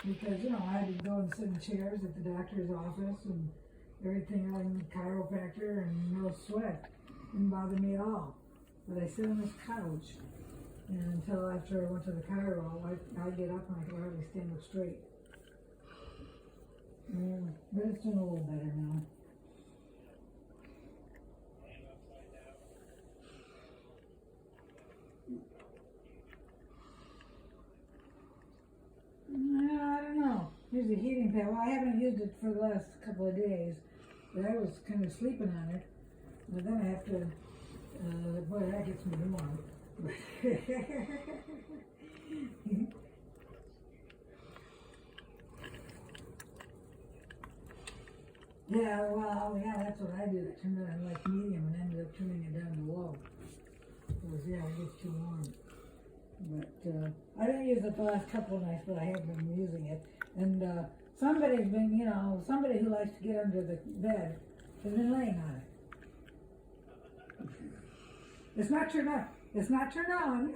because, I had to go and sit in chairs at the doctor's office and everything on chiropractor and no sweat. Didn't bother me at all. But I sit on this couch and until after I went to the chiro, I'd get up and I could hardly stand up straight. But it's doing a little better now. I don't know. Here's a heating pad. Well, I haven't used it for the last couple of days, but I was kind of sleeping on it. But then I have to, boy, that gets me warm. Yeah, that's what I did. I turned it on like medium and ended up turning it down to low. Because, it gets too warm. But I didn't use it the last couple of nights, but I have been using it. And somebody's been, somebody who likes to get under the bed has been laying on it. It's not turned on. It's not turned on.